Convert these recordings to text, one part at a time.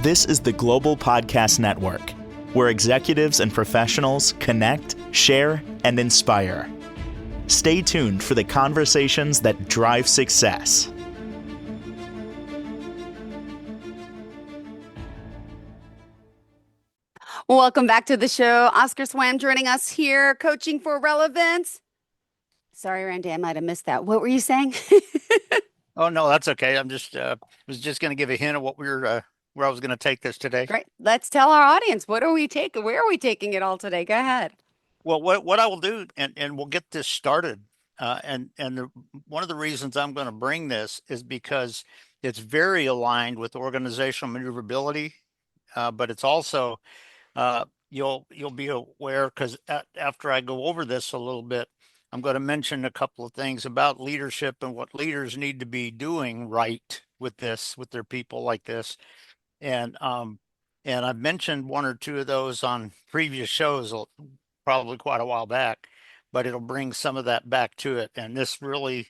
This is the Global Podcast Network, where executives and professionals connect, share, and inspire. Stay tuned for the conversations that drive success. Welcome back to the show. Oscar Swaim joining us here, coaching for relevance. Sorry, Randy, I might have missed that. What were you saying? Oh, no, that's okay. I'm just was just going to give a hint of what where I was going to take this today. Great. Let's tell our audience, what are we taking? Where are we taking it all today? Go ahead. Well, what I will do, and we'll get this started. One of the reasons I'm going to bring this is because it's very aligned with organizational maneuverability, but it's also you'll be aware because after I go over this a little bit, I'm going to mention a couple of things about leadership and what leaders need to be doing right with this, with their people like this. And I've mentioned one or two of those on previous shows, probably quite a while back, but it'll bring some of that back to it. And this really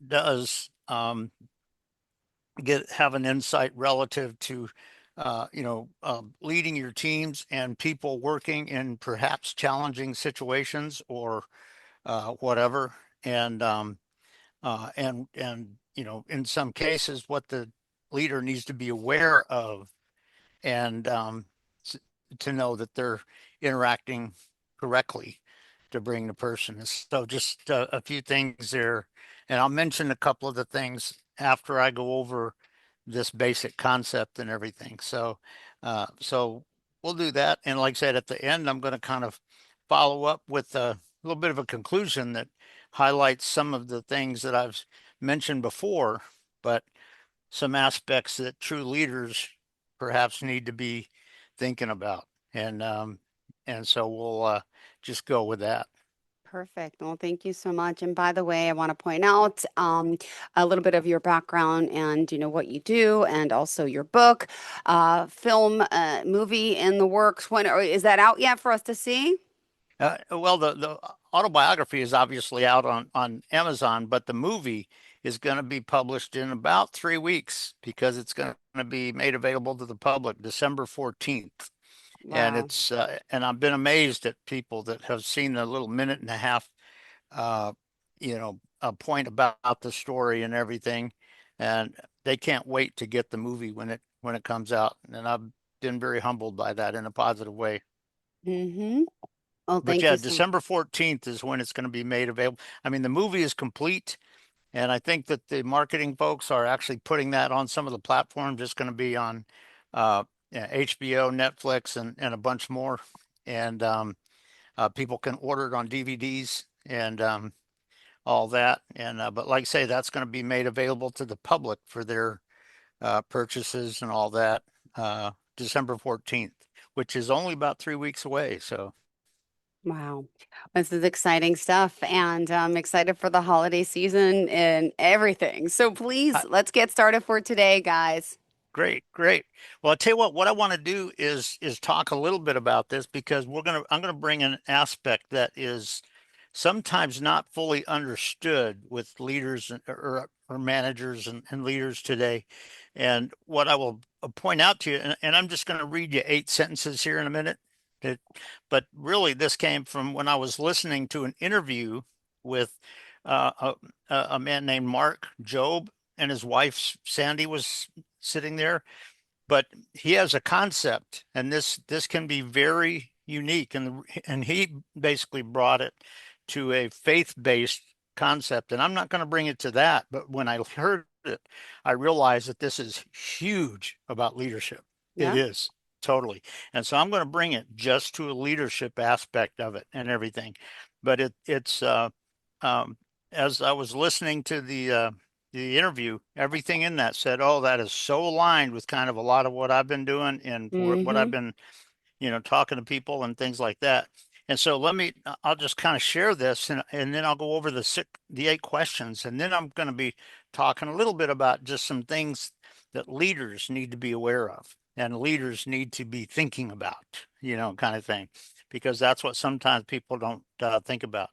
does have an insight relative to leading your teams and people working in perhaps challenging situations or whatever, and in some cases, what the leader needs to be aware of, and to know that they're interacting correctly to bring the person. So just a few things there, and I'll mention a couple of the things after I go over this basic concept and everything. So we'll do that, and like I said, at the end, I'm going to kind of follow up with a little bit of a conclusion that highlights some of the things that I've mentioned before, but some aspects that true leaders perhaps need to be thinking about. And so we'll just go with that. Perfect. Well, thank you so much. And by the way, I want to point out a little bit of your background and what you do, and also your book, film, movie in the works. When is that out yet for us to see? Well, the autobiography is obviously out on Amazon, but the movie is going to be published in about 3 weeks because it's going to be made available to the public December 14th. And Wow. and I've been amazed at people that have seen the little minute and a half, uh, a point about the story and everything, and they can't wait to get the movie when it comes out. And I've been very humbled by that in a positive way. Mm-hmm. Well, But thank yeah, you so much. December 14th is when it's going to be made available. I mean, the movie is complete, and I think that the marketing folks are actually putting that on some of the platforms. It's going to be on yeah, HBO, Netflix, and a bunch more. And people can order it on DVDs and all that. And but like I say, that's going to be made available to the public for their purchases and all that December 14th, which is only about 3 weeks away. So. Wow. This is exciting stuff. And I'm excited for the holiday season and everything. So please, let's get started for today, guys. Great, great. Well, I'll tell you what I want to do is talk a little bit about this because I'm gonna bring an aspect that is sometimes not fully understood with leaders or managers and leaders today. And what I will point out to you, and I'm just going to read you 8 sentences here in a minute. That, but really, this came from when I was listening to an interview with a man named Mark Job, and his wife Sandy was sitting there. But he has a concept, and this can be very unique, and he basically brought it to a faith-based concept. And I'm not going to bring it to that, but when I heard it, I realized that this is huge about leadership. It Yeah. is totally. And so I'm going to bring it just to a leadership aspect of it and everything. But it's um, as I was listening to the interview, everything in that said, "Oh, that is so aligned with kind of a lot of what I've been doing and what Mm-hmm. I've been, talking to people and things like that." And so I'll just kind of share this, and then I'll go over the 8 questions, and then I'm going to be talking a little bit about just some things that leaders need to be aware of and leaders need to be thinking about, kind of thing, because that's what sometimes people don't think about.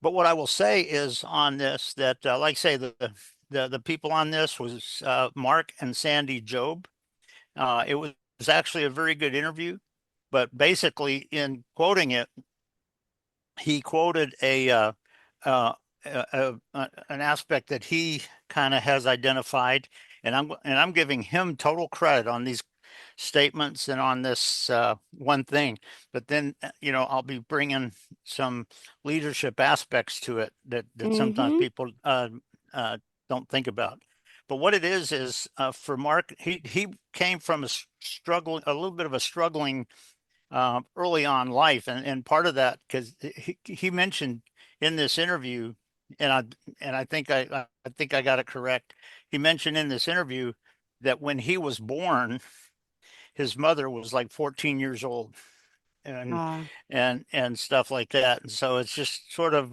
But what I will say is on this that, like I say, the people on this was Mark and Sandy Job. It was actually a very good interview, but basically in quoting it, he quoted uh, an aspect that he kind of has identified, and I'm giving him total credit on these statements and on this one thing. But then I'll be bringing some leadership aspects to it that sometimes Mm-hmm. people uh, don't think about. But what it is for Mark, he came from a little bit of a struggling early on life, and part of that because he mentioned in this interview, and I think I think I got it correct. He mentioned in this interview that when he was born, his mother was like 14 years old, and Uh, and stuff like that. And so it's just sort of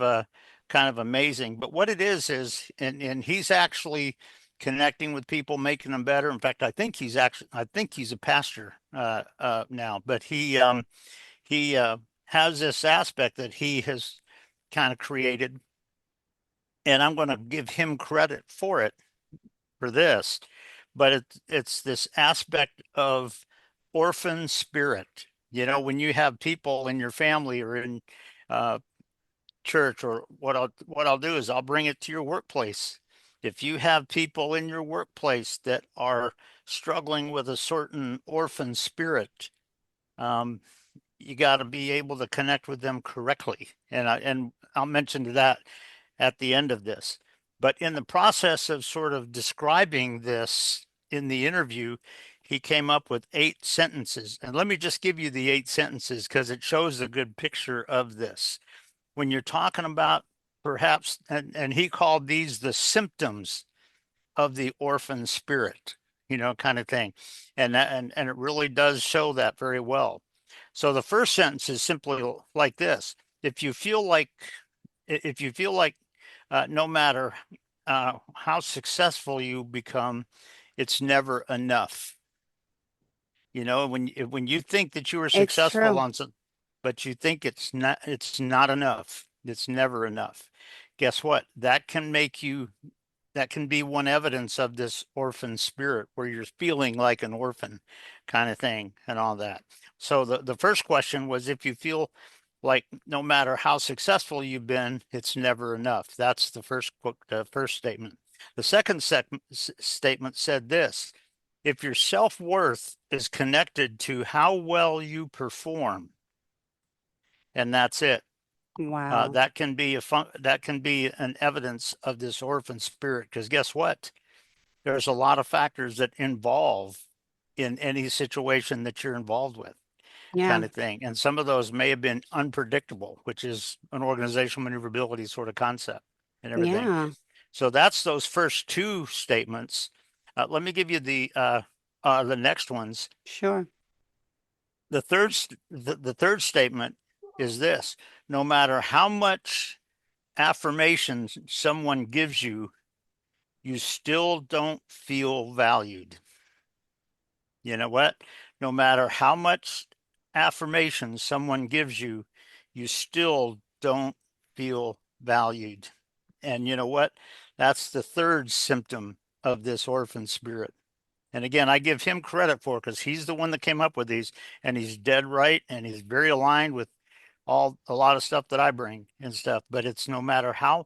kind of amazing. But what it is and he's actually connecting with people, making them better. In fact, I think he's a pastor now, but he has this aspect that he has kind of created, and I'm going to give him credit for it for this. But it's this aspect of orphan spirit. When you have people in your family or in uh, church, or what I'll do is I'll bring it to your workplace. If you have people in your workplace that are struggling with a certain orphan spirit, um, you got to be able to connect with them correctly. And I'll mention that at the end of this. But in the process of sort of describing this in the interview, he came up with 8 sentences. And let me just give you the 8 sentences because it shows a good picture of this. When you're talking about perhaps, and he called these the symptoms of the orphan spirit, kind of thing. And it really does show that very well. So the first sentence is simply like this. If you feel like if you feel like no matter how successful you become, it's never enough. When you think that you are it's successful true. on some, but you think it's not enough. It's never enough. Guess what? That can be one evidence of this orphan spirit where you're feeling like an orphan kind of thing and all that. So the first question was if you feel like no matter how successful you've been, it's never enough. That's the first statement. The second statement said this: if your self-worth is connected to how well you perform, and that's it, Wow. that can be an evidence of this orphan spirit. Because guess what? There's a lot of factors that involve in any situation that you're involved with, Yeah. kind of thing. And some of those may have been unpredictable, which is an organizational maneuverability sort of concept and everything. Yeah. So that's those first 2 statements. Let me give you the next ones. Sure. The third statement is this: no matter how much affirmation someone gives you, you still don't feel valued. You know what? No matter how much affirmation someone gives you, you still don't feel valued. And you know what? That's the third symptom of this orphan spirit. And again, I give him credit for it because he's the one that came up with these, and he's dead right, and he's very aligned with a lot of stuff that I bring and stuff. But it's no matter how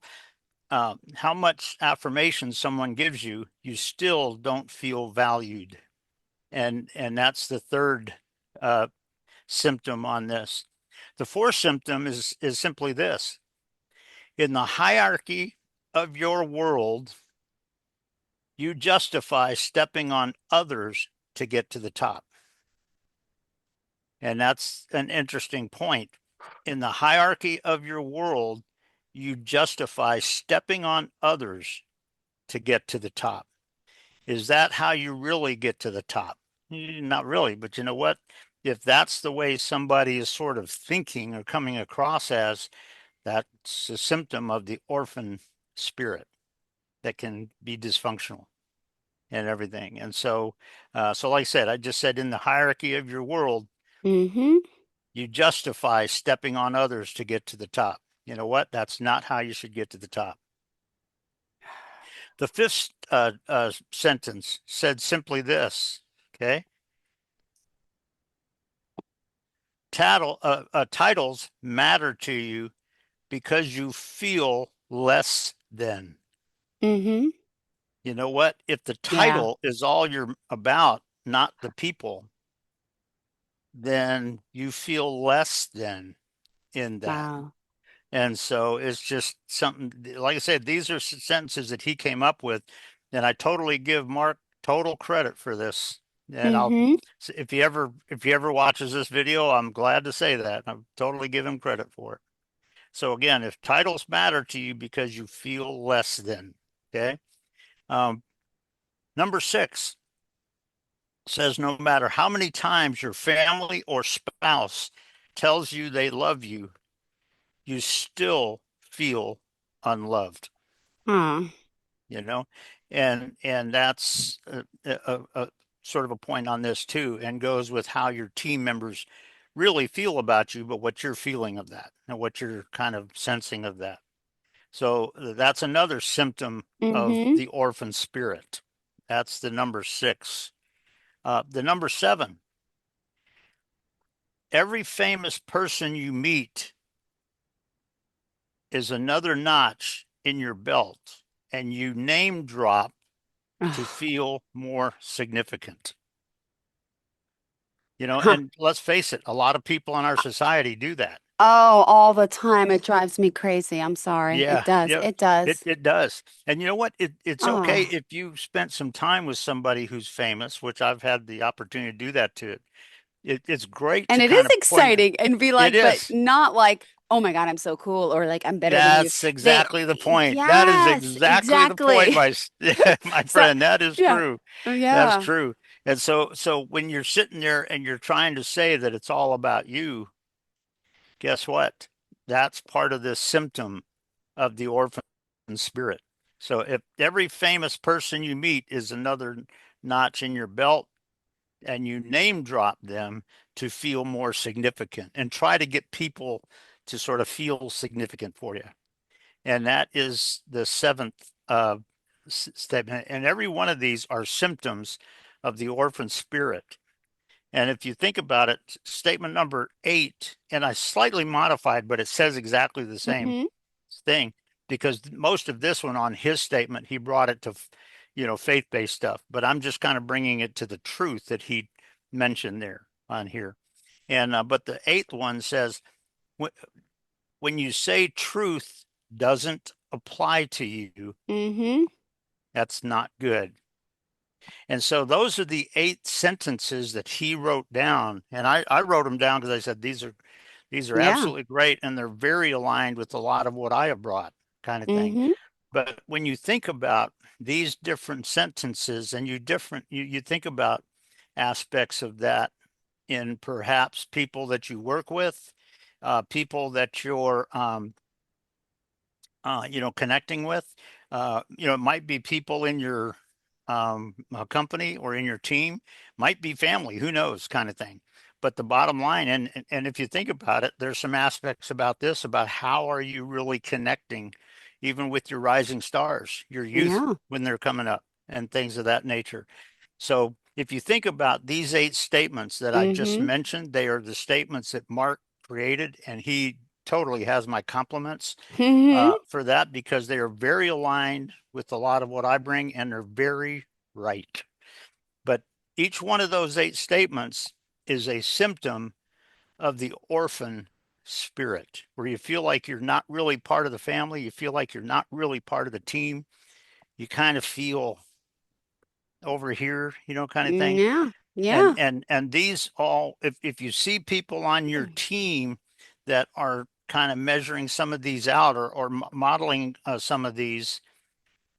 much affirmation someone gives you, you still don't feel valued. And that's the third uh, symptom on this. The fourth symptom is simply this: in the hierarchy of your world, you justify stepping on others to get to the top. And that's an interesting point. In the hierarchy of your world, you justify stepping on others to get to the top. Is that how you really get to the top? Not really, but you know what? If that's the way somebody is sort of thinking or coming across as, that's a symptom of the orphan spirit that can be dysfunctional and everything. And so like I said, I just said in the hierarchy of your world, Mm-hmm. you justify stepping on others to get to the top. You know what? That's not how you should get to the top. The fifth sentence said simply this, okay? titles matter to you because you feel less than. Mm-hmm. You know what? If the Yeah. title is all you're about, not the people, then you feel less than in that. Wow. And so it's just something, like I said, these are sentences that he came up with, and I totally give Mark total credit for this. And Mm-hmm. if he ever watches this video, I'm glad to say that. I totally give him credit for it. So again, if titles matter to you because you feel less than, okay. Um, Number 6 says no matter how many times your family or spouse tells you they love you, you still feel unloved. Huh. You know, and that's a sort of a point on this too, and goes with how your team members really feel about you, but what you're feeling of that and what you're kind of sensing of that. So that's another symptom of Mm-hmm. the orphan spirit. That's the number 6. The number 7, every famous person you meet is another notch in your belt, and you name drop to feel more significant. You know, Huh. and let's face it, a lot of people in our society do that. Oh, all the time. It drives me crazy. I'm sorry. It Yeah, does. yeah, It does. it does. And you know what? It's okay Oh. if you spent some time with somebody who's famous, which I've had the opportunity to do that to it. It's great And to it is kind of point. exciting and be It like, but is. not like, oh my God, I'm so cool or like I'm better than you. That's They, exactly the point. That is yes, exactly the point, exactly. my my So, friend. That is yeah. true. Oh, That's yeah. true. And so when you're sitting there and you're trying to say that it's all about you, guess what? That's part of this symptom of the orphan spirit. So if every famous person you meet is another notch in your belt, and you name drop them to feel more significant and try to get people to sort of feel significant for you. And that is the 7th statement. And every one of these are symptoms of the orphan spirit. And if you think about it, statement number 8, and I slightly modified, but it says exactly the same Mm-hmm. thing, because most of this one on his statement, he brought it to, faith-based stuff, but I'm just kind of bringing it to the truth that he mentioned there on here. And, but the 8th one says, when you say truth doesn't apply to you, Mm-hmm. that's not good. And so those are the 8 sentences that he wrote down. And I wrote them down because I said, these are Yeah. absolutely great. And they're very aligned with a lot of what I have brought, kind of thing. Mm-hmm. But when you think about these different sentences and you think about aspects of that in perhaps people that you work with, people that you're connecting with. It might be people in your company or in your team, might be family, who knows, kind of thing. But the bottom line, and if you think about it, there's some aspects about this about how are you really connecting, even with your rising stars, your youth Yeah. when they're coming up, and things of that nature. So if you think about these 8 statements that I just Mm-hmm. mentioned, they are the statements that Mark created, and he totally has my compliments Mm-hmm. for that because they are very aligned with a lot of what I bring and they're very right. But each one of those 8 statements is a symptom of the orphan spirit, where you feel like you're not really part of the family, you feel like you're not really part of the team, you kind of feel over here, kind of thing. Yeah. And Yeah. these all, if you see people on your team that are kind of measuring some of these out or modeling some of these,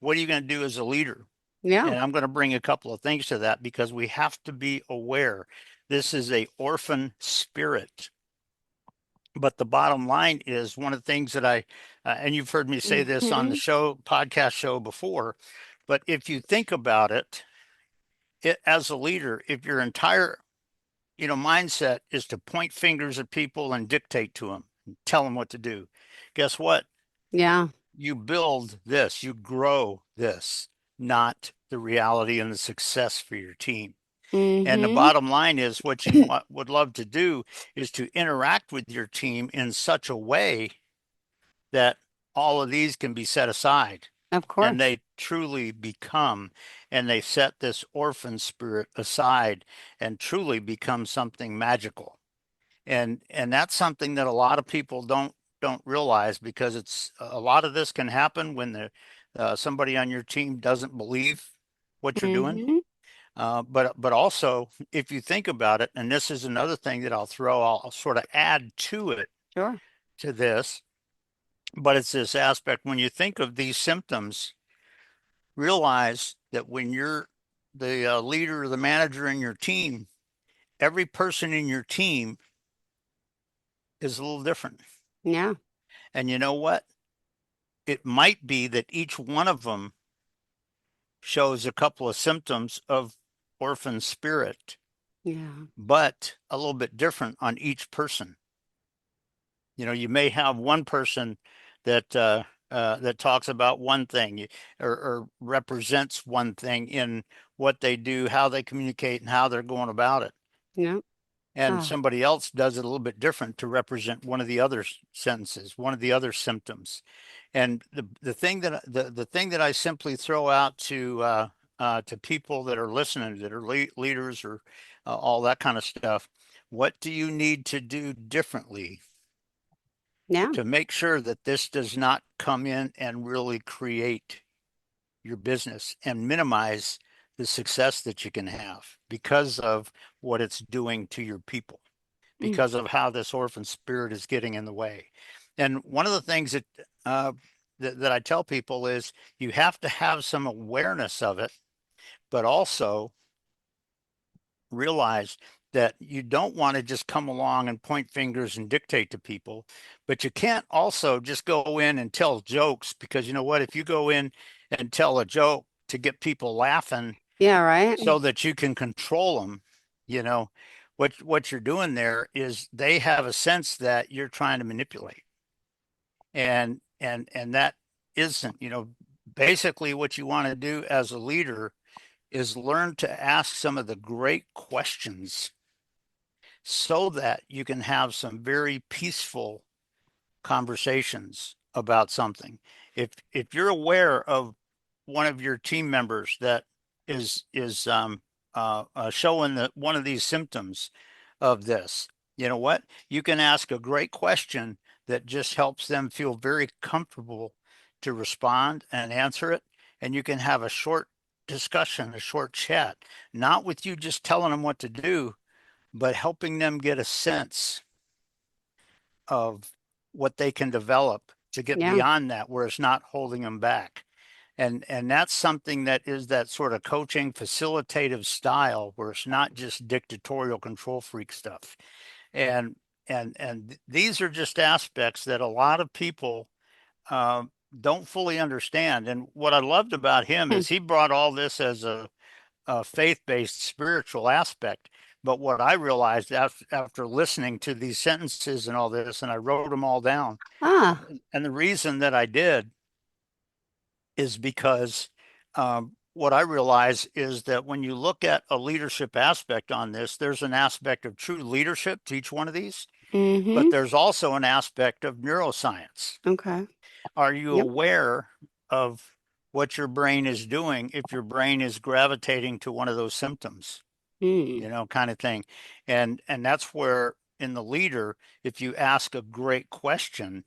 what are you going to do as a leader? Yeah. And I'm going to bring a couple of things to that because we have to be aware this is a orphan spirit. But the bottom line is one of the things that and you've heard me say this on the Mm-hmm. podcast show before, but if you think about it, as a leader, if your entire mindset is to point fingers at people and dictate to them, and tell them what to do. Guess what? Yeah. You build this, you grow this, not the reality and the success for your team. And the Mm-hmm. bottom line is what you would love to do is to interact with your team in such a way that all of these can be set aside Of and course. they truly become, and they set this orphan spirit aside and truly become something magical. And that's something that a lot of people don't realize, because it's a lot of this can happen when somebody on your team doesn't believe what you're doing. Mm-hmm. But also, if you think about it, and this is another thing that I'll sort of add to it, Sure. to this, but it's this aspect. When you think of these symptoms, realize that when you're the leader or the manager in your team, every person in your team is a little different. Yeah. And you know what? It might be that each one of them shows a couple of symptoms of orphan spirit, Yeah. but a little bit different on each person. You may have one person that talks about one thing, or represents one thing in what they do, how they communicate, and how they're going about it. Yeah. And Ah. somebody else does it a little bit different to represent one of the other sentences, one of the other symptoms. And the thing that I simply throw out to people that are listening, that are leaders, or all that kind of stuff. What do you need to do differently Yeah. to make sure that this does not come in and really create your business and minimize the success that you can have because of what it's doing to your people, Mm. because of how this orphan spirit is getting in the way? And one of the things uh, that I tell people is you have to have some awareness of it, but also realize that you don't want to just come along and point fingers and dictate to people, but you can't also just go in and tell jokes, because you know what? If you go in and tell a joke to get people laughing Yeah, right. so that you can control them, you know, what you're doing there is they have a sense that you're trying to manipulate. And that isn't, basically what you want to do as a leader is learn to ask some of the great questions so that you can have some very peaceful conversations about something. If you're aware of one of your team members that is showing one of these symptoms of this, you know what? You can ask a great question that just helps them feel very comfortable to respond and answer it. And you can have a short discussion, a short chat, not with you just telling them what to do, but helping them get a sense of what they can develop to get Yeah. beyond that, where it's not holding them back. And that's something that is that sort of coaching facilitative style, where it's not just dictatorial control freak stuff. And these are just aspects that a lot of people don't fully understand. And what I loved about him Hmm. is he brought all this as a faith-based spiritual aspect. But what I realized after listening to these sentences and all this, and I wrote them all down, Ah. and the reason that I did is because what I realize is that when you look at a leadership aspect on this, there's an aspect of true leadership to each one of these, but Mm-hmm. there's also an aspect of neuroscience. Okay. Are you Yep. aware of what your brain is doing if your brain is gravitating to one of those symptoms? Mm. Kind of thing. And that's where in the leader, if you ask a great question,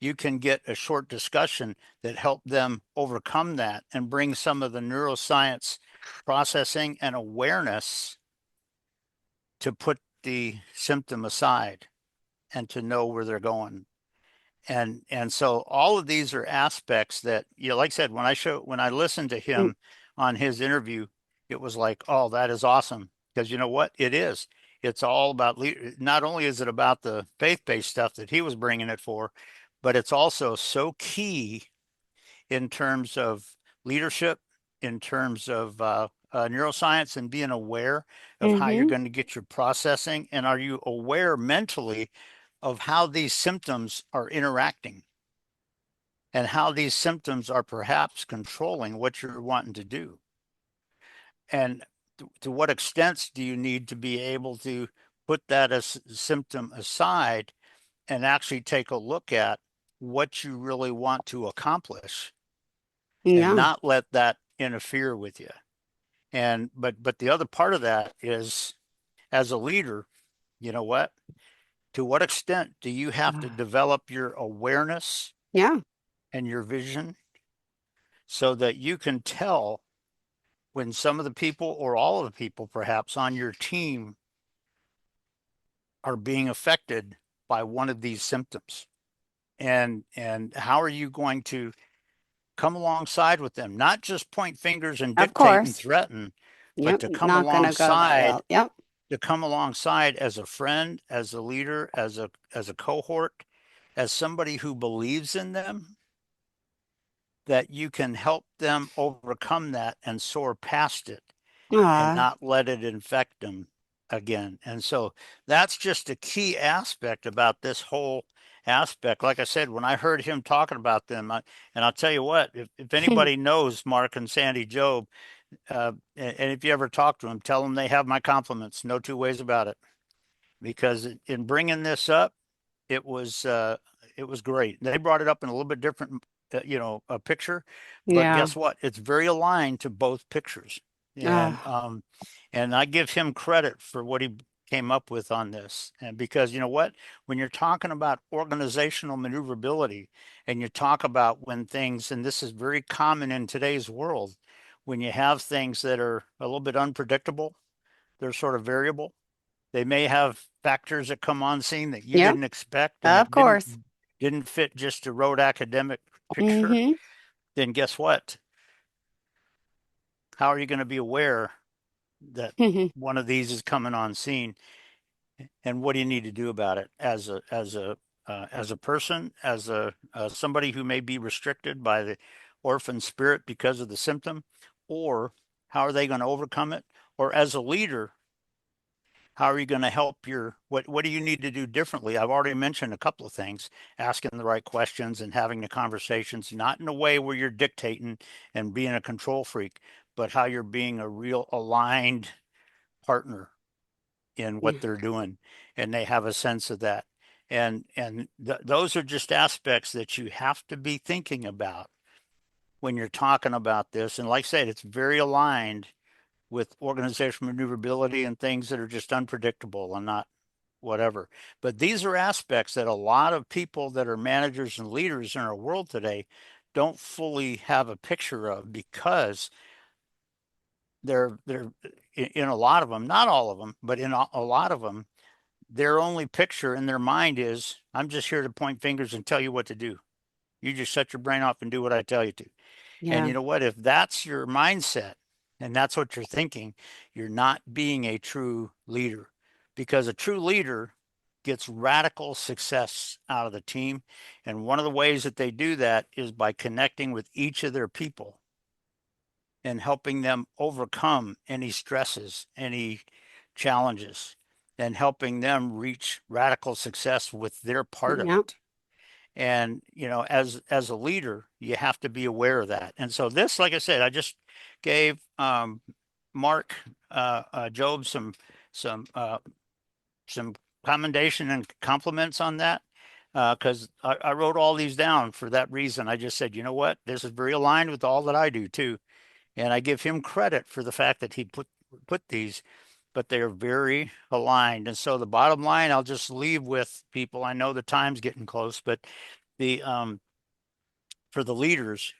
you can get a short discussion that help them overcome that and bring some of the neuroscience processing and awareness to put the symptom aside and to know where they're going. And so all of these are aspects that, like I said, when I listened to Mm. him on his interview, it was like, oh, that is awesome. Because you know what? It is. It's all about not only is it about the faith-based stuff that he was bringing it for, but it's also so key in terms of leadership, in terms of neuroscience, and being aware of how you're Mm-hmm. going to get your processing. And are you aware mentally of how these symptoms are interacting and how these symptoms are perhaps controlling what you're wanting to do? And to what extent do you need to be able to put that as symptom aside and actually take a look at what you really want to accomplish and Yeah. not let that interfere with you. And but the other part of that is, as a leader, you know what? To what extent do you have to develop your awareness Yeah. and your vision so that you can tell when some of the people or all of the people perhaps on your team are being affected by one of these symptoms? And how are you going to come alongside with them, not just point fingers and Of dictate and course. threaten, but Yep. to come Not gonna go that alongside, route. Yep. as a friend, as a leader, as a cohort, as somebody who believes in them, that you can help them overcome that and soar past it and Ah. not let it infect them again. And so that's just a key aspect about this whole aspect. Like I said, when I heard him talking about them, and I'll tell you what, if anybody knows Mark and Sandy Job, and if you ever talk to them, tell them they have my compliments. No two ways about it. Because in bringing this up, it was great. They brought it up in a little bit different, a picture, but Yeah. guess what? It's very aligned to both pictures, and Ah. um, and I give him credit for what he came up with on this. And because you know what, when you're talking about organizational maneuverability, and you talk about when things, and this is very common in today's world, when you have things that are a little bit unpredictable, they're sort of variable, they may have factors that come on scene that you Yep. didn't expect and Of that course. didn't fit just a rote academic picture. Mm-hmm. Then guess what? How are you going to be aware that one of these is coming on scene, and what do you need to do about it as a person, as a somebody who may be restricted by the orphan spirit because of the symptom, or how are they going to overcome it, or as a leader, how are you going to help what do you need to do differently? I've already mentioned a couple of things: asking the right questions and having the conversations, not in a way where you're dictating and being a control freak, but how you're being a real aligned partner in what they're doing, and they have a sense of that. And those are just aspects that you have to be thinking about when you're talking about this. And like I said, it's very aligned with organizational maneuverability and things that are just unpredictable and not whatever. But these are aspects that a lot of people that are managers and leaders in our world today don't fully have a picture of, because they're in a lot of them, not all of them, but in a lot of them, their only picture in their mind is, I'm just here to point fingers and tell you what to do. You just shut your brain off and do what I tell you to. And Yeah. you know what? If that's your mindset and that's what you're thinking, you're not being a true leader, because a true leader gets radical success out of the team. And one of the ways that they do that is by connecting with each of their people and helping them overcome any stresses, any challenges, and helping them reach radical success with their part of Yeah. it. And as a leader, you have to be aware of that. And so this, like I said, I just gave Mark Job some some commendation and compliments on that, because I wrote all these down for that reason. I just said, you know what, this is very aligned with all that I do too, and I give him credit for the fact that he put these, but they're very aligned. And so the bottom line, I'll just leave with people. I know the time's getting close, but the for the leaders,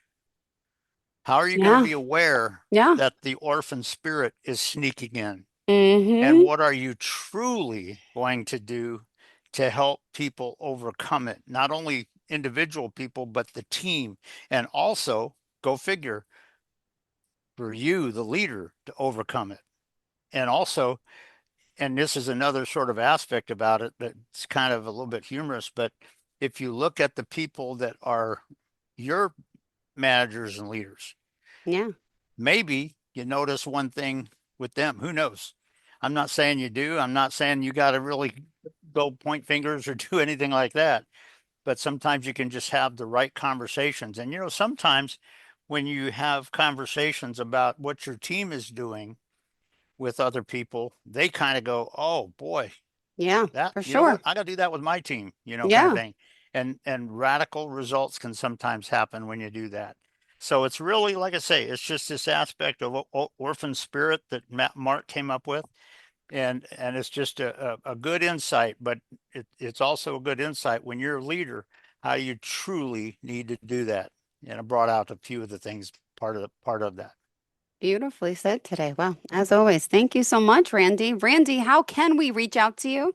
how are you going to Yeah. be aware Yeah. that the orphan spirit is sneaking in? And Mm-hmm. what are you truly going to do to help people overcome it? Not only individual people, but the team. And also, go figure, for you, the leader, to overcome it. And also, and this is another sort of aspect about it that's kind of a little bit humorous, but if you look at the people that are your managers and leaders, Yeah. maybe you notice one thing with them. Who knows? I'm not saying you do. I'm not saying you got to really go point fingers or do anything like that. But sometimes you can just have the right conversations. And, sometimes when you have conversations about what your team is doing, with other people, they kind of go, oh boy, Yeah, that, for you know what, sure. I got to do that with my team, kind of Yeah. thing. And radical results can sometimes happen when you do that. So it's really, like I say, it's just this aspect of orphan spirit that Mark came up with. And it's just a good insight, but it's also a good insight when you're a leader, how you truly need to do that. And I brought out a few of the things, part of that. Beautifully said today. Well, as always, thank you so much, Randy. Randy, how can we reach out to you?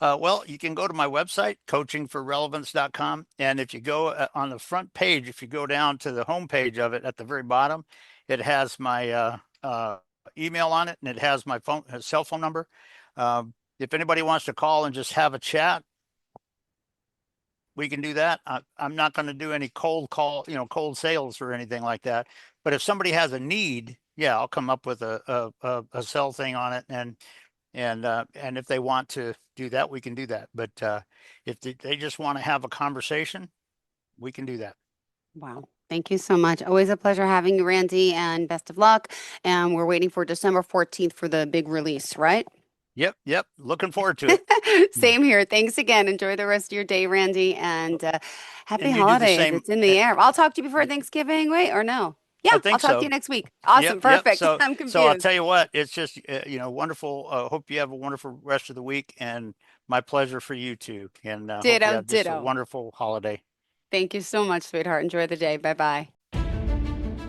Well, you can go to my website, coachingforrelevance.com. And if you go on the front page, if you go down to the home page of it at the very bottom, it has my email on it, and it has my cell phone number. If anybody wants to call and just have a chat, we can do that. I'm not going to do any cold sales or anything like that. But if somebody has a need, yeah, I'll come up with a sell thing on it, and if they want to do that, we can do that. But if they just want to have a conversation, we can do that. Wow. Thank you so much. Always a pleasure having you, Randy, and best of luck. And we're waiting for December 14th for the big release, right? Yep. Looking forward to it. Same here. Thanks again. Enjoy the rest of your day, Randy, and happy And you do the holidays. same. It's in the air. I'll talk to you before Thanksgiving. Wait, or no? I Yeah, I'll think talk to so. you next week. Awesome. Yep. Perfect. So, I'm so I'll confused. tell you what, it's just, wonderful. Hope you have a wonderful rest of the week, and my pleasure for you too. And hope you Ditto, have just a ditto. wonderful holiday. Thank you so much, sweetheart. Enjoy the day. Bye-bye.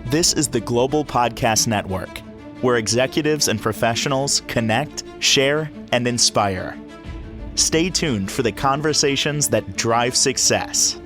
This is the Global Podcast Network, where executives and professionals connect, share, and inspire. Stay tuned for the conversations that drive success.